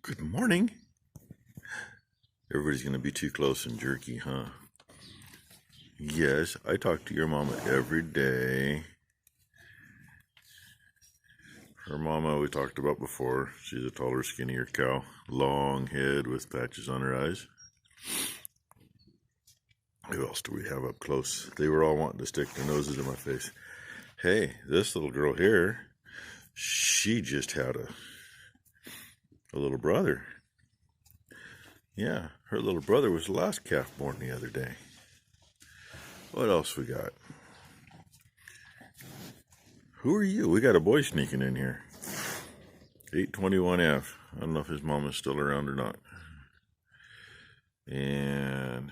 Good morning. Everybody's going to be too close and jerky, huh? Yes, I talk to your mama every day. Her mama we talked about before. She's a taller, skinnier cow. Long head with patches on her eyes. Who else do we have up close? They were all wanting to stick their noses in my face. Hey, this little girl here, she just had a little brother. Yeah, her little brother was the last calf born the other day. What else we got? Who are you? We got a boy sneaking in here. 821F. I don't know if his mom is still around or not. And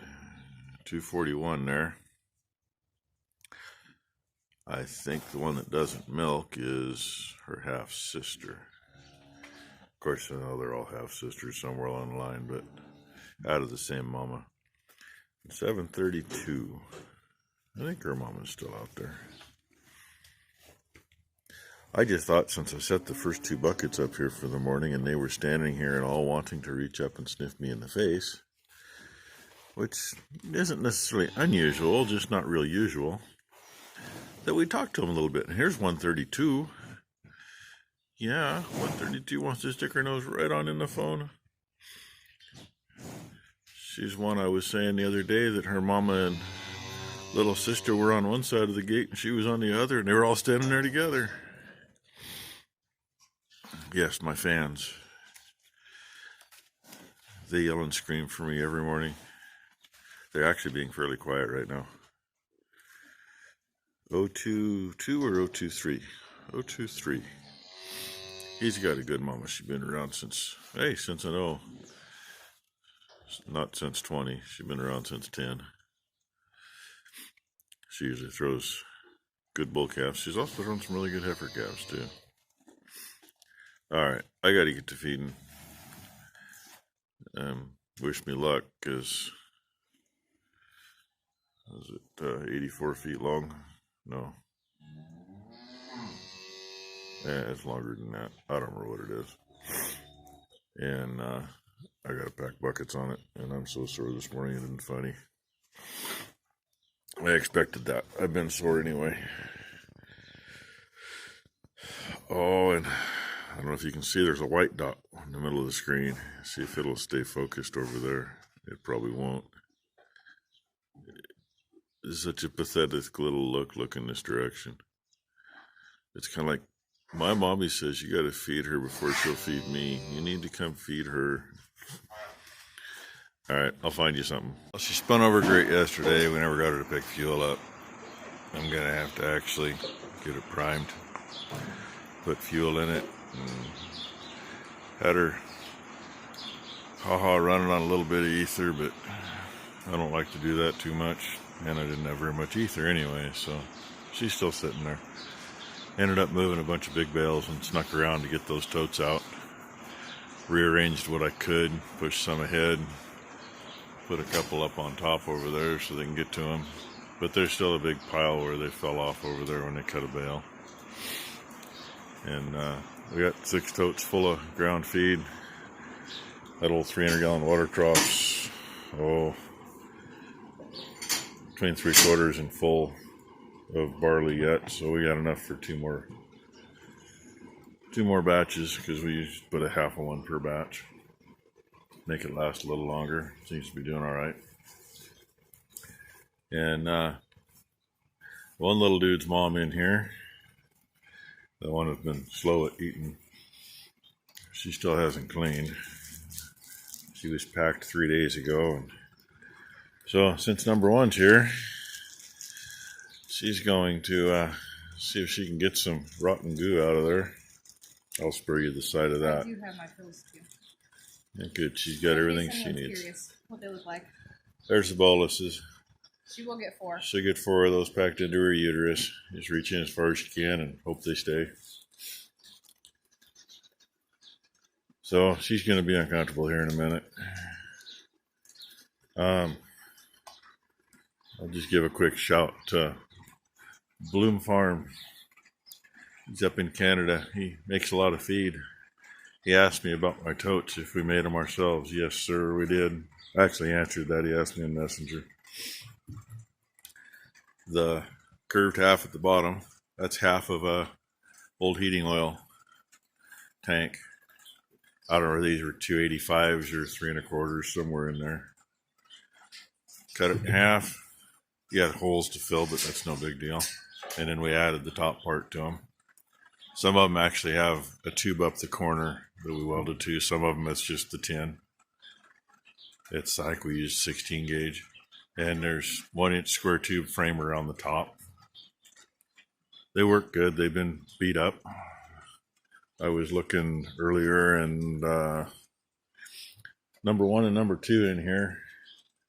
241 there. I think the one that doesn't milk is her half sister. Of course, I know they're all half sisters somewhere along the line, but out of the same mama. 732. I think her mama's still out there. I just thought since I set the first two buckets up here for the morning and they were standing here and all wanting to reach up and sniff me in the face, which isn't necessarily unusual, just not real usual, that we talk to them a little bit. And here's 132. Yeah, 132 wants to stick her nose right on in the phone. She's one I was saying the other day that her mama and little sister were on one side of the gate and she was on the other, and they were all standing there together. Yes, my fans. They yell and scream for me every morning. They're actually being fairly quiet right now. 022 or 023? 023. He's got a good mama. She's been around since I know. Not since 20. She's been around since 10. She usually throws good bull calves. She's also thrown some really good heifer calves too. Alright, I gotta get to feeding. Wish me luck, because is it 84 feet long? No. Yeah, it's longer than that. I don't remember what it is. And I gotta pack buckets on it, and I'm so sore this morning it isn't funny. I expected that. I've been sore anyway. Oh, and I don't know if you can see, there's a white dot in the middle of the screen. See if it'll stay focused over there. It probably won't. It's such a pathetic little look in this direction. It's kind of like, my mommy says you gotta feed her before she'll feed me. You need to come feed her. Alright, I'll find you something. Well, she spun over great yesterday. We never got her to pick fuel up. I'm gonna have to actually get it primed, put fuel in it, and had her running on a little bit of ether, but I don't like to do that too much, and I didn't have very much ether anyway, so she's still sitting there. Ended up moving a bunch of big bales and snuck around to get those totes out. Rearranged what I could, pushed some ahead, put a couple up on top over there so they can get to them, but there's still a big pile where they fell off over there when they cut a bale. And we got 6 totes full of ground feed. That old 300-gallon water trough's between 3/4 and full of barley yet, so we got enough for two more batches, because we usually put a half of one per batch. Make it last a little longer. Seems to be doing all right. And one little dude's mom in here, the one that's been slow at eating, she still hasn't cleaned. She was packed 3 days ago, and so since number one's here, she's going to see if she can get some rotten goo out of there. I'll spray you the side of that. I do have my pills too. Yeah, good. She's got everything she needs. Curious what they look like. There's the boluses. She will get 4. She'll get 4 of those packed into her uterus. Just reach in as far as you can and hope they stay. So she's going to be uncomfortable here in a minute. I'll just give a quick shout to Bloom Farm. He's up in Canada. He makes a lot of feed. He asked me about my totes, if we made them ourselves. Yes, sir, we did. I actually answered that. He asked me in Messenger. The curved half at the bottom, that's half of a old heating oil tank. I don't know, these were 285s or 3 1/4, somewhere in there. Cut it in half. You had holes to fill, but that's no big deal. And then we added the top part to them. Some of them actually have a tube up the corner that we welded to. Some of them it's just the tin. It's like we used 16 gauge. And there's 1-inch square tube frame around the top. They work good. They've been beat up. I was looking earlier, and number 1 and number 2 in here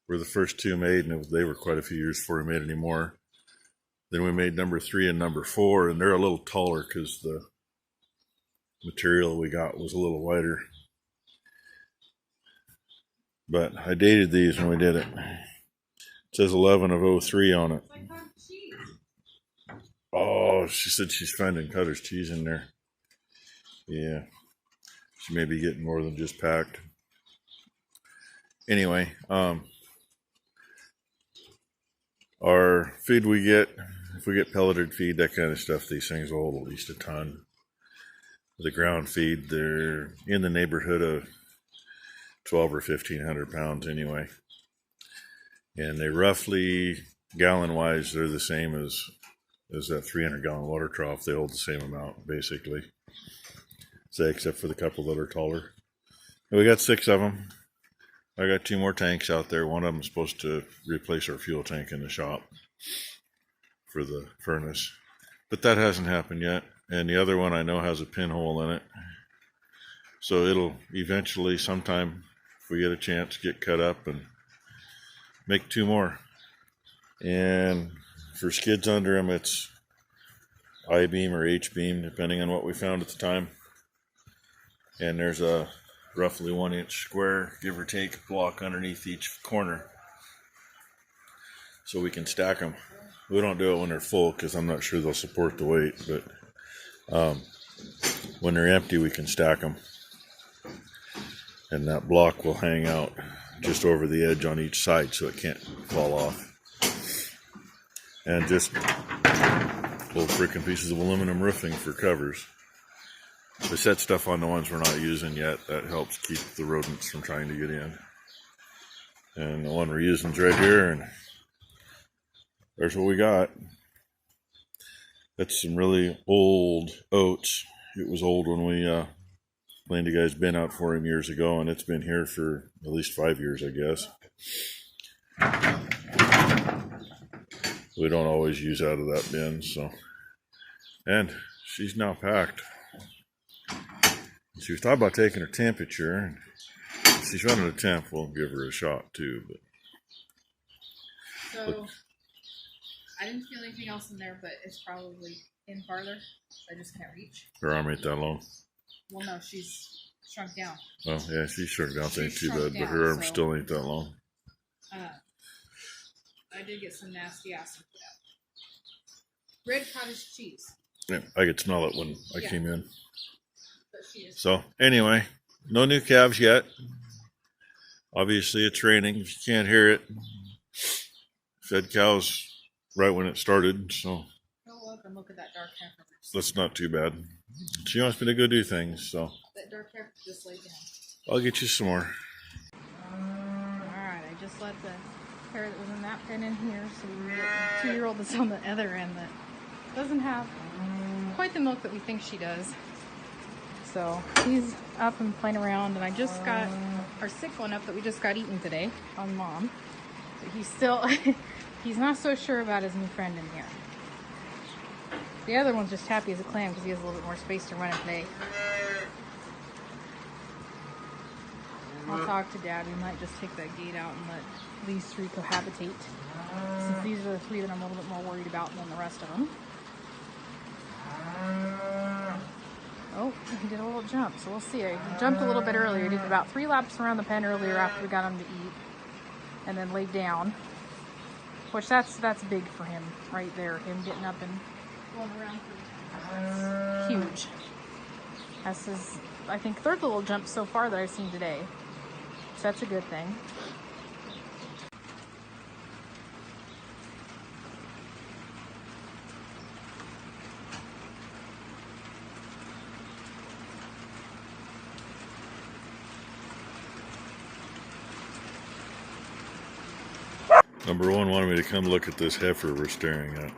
were the first 2 made, and they were quite a few years before we made any more. Then we made number 3 and number 4, and they're a little taller because the material we got was a little wider. But I dated these when we did it. It says 11 of 03 on it. Oh, she said she's finding Cutter's cheese in there. Yeah, she may be getting more than just packed. Anyway, our feed we get, if we get pelleted feed, that kind of stuff, these things will hold at least a ton. The ground feed, they're in the neighborhood of 12 or 1,500 pounds anyway. And they roughly, gallon-wise, they're the same as that 300-gallon water trough. They hold the same amount, basically. Say, except for the couple that are taller. And we got 6 of them. I got 2 more tanks out there. One of them is supposed to replace our fuel tank in the shop for the furnace. But that hasn't happened yet. And the other one I know has a pinhole in it. So it'll eventually, sometime, if we get a chance, get cut up and make 2 more. And for skids under them, it's I-beam or H-beam, depending on what we found at the time. And there's a roughly 1-inch square, give or take, block underneath each corner, so we can stack them. We don't do it when they're full because I'm not sure they'll support the weight, but when they're empty, we can stack them. And that block will hang out just over the edge on each side so it can't fall off. And just little freaking pieces of aluminum roofing for covers. We set stuff on the ones we're not using yet. That helps keep the rodents from trying to get in. And the one we're using is right here, and there's what we got. That's some really old oats. It was old when we cleaned a guy's bin out for him years ago, and it's been here for at least 5 years, I guess. We don't always use out of that bin, so. And she's now packed. She was talking about taking her temperature, and if she's running a temp, we'll give her a shot too. But So I didn't feel anything else in there, but it's probably in farther. I just can't reach. her arm ain't that long. Well, no, she's shrunk down. Oh yeah, she's shrunk down. Ain't too shrunk bad, but down, her arm so- still ain't that long. I did get some nasty ass for that. Red cottage cheese, Yeah, I could smell it when I Yeah. came in. but she is. So anyway, no new calves yet. Obviously, it's raining. If you can't hear it, fed cows right when it started, so Go up and look at that dark heifer. that's not too bad. She wants me to go do things, so That dark heifer just laid down. I'll get you some more. Alright, I just let the hair that was in that pen in here so we can get the 2-year-old that's on the other end that doesn't have quite the milk that we think she does. So he's up and playing around, and I just got our sick one up that we just got eaten today on Mom. But he's still, he's not so sure about his new friend in here. The other one's just happy as a clam because he has a little bit more space to run and play. I'll talk to Dad. We might just take that gate out and let these 3 cohabitate, since these are the 3 that I'm a little bit more worried about than the rest of them. Oh, he did a little jump, so we'll see. He jumped a little bit earlier. He did about 3 laps around the pen earlier after we got him to eat, and then laid down, which that's big for him right there. Him getting up and going around 3 times. Huge. That's his I think, third little jump so far that I've seen today. So that's a good thing. Number one wanted me to come look at this heifer we're staring at.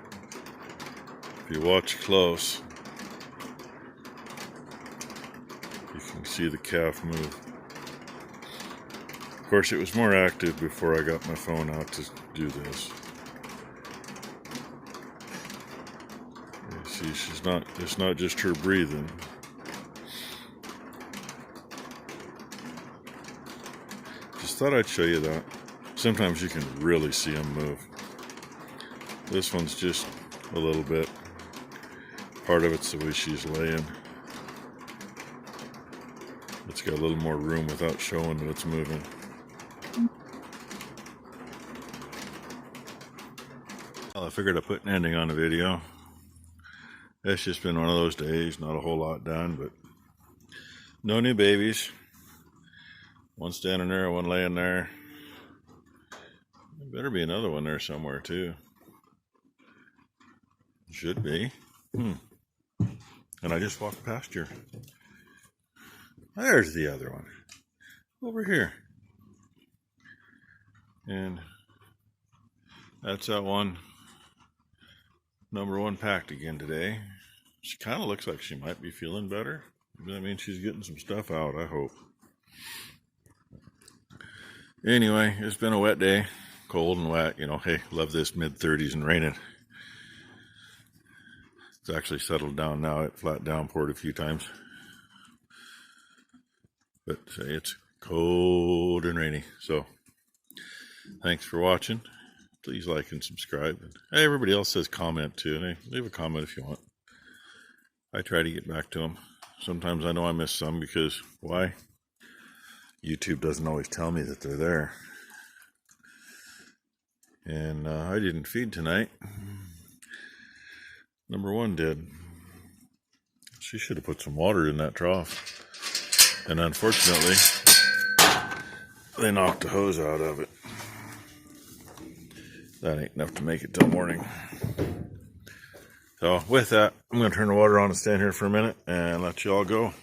If you watch close, you can see the calf move. Of course, it was more active before I got my phone out to do this. You see, it's not just her breathing. Just thought I'd show you that. Sometimes you can really see them move. This one's just a little bit. Part of it's the way she's laying. It's got a little more room without showing that it's moving. Well, I figured I'd put an ending on the video. It's just been one of those days, not a whole lot done, but no new babies. One standing there, one laying there. There better be another one there somewhere too. Should be. And I just walked past here. There's the other one. Over here. And that's that one. Number one packed again today. She kind of looks like she might be feeling better. That means she's getting some stuff out, I hope. Anyway, it's been a wet day. Cold and wet, you know. Hey, love this mid-30s and raining. It's actually settled down now. It flat downpoured a few times. But it's cold and rainy. So, thanks for watching. Please like and subscribe. And hey, everybody else says comment too. And hey, leave a comment if you want. I try to get back to them. Sometimes I know I miss some because, why? YouTube doesn't always tell me that they're there. And I didn't feed tonight. Number one did. She should have put some water in that trough. And unfortunately, they knocked the hose out of it. That ain't enough to make it till morning. So with that, I'm going to turn the water on and stand here for a minute and let you all go.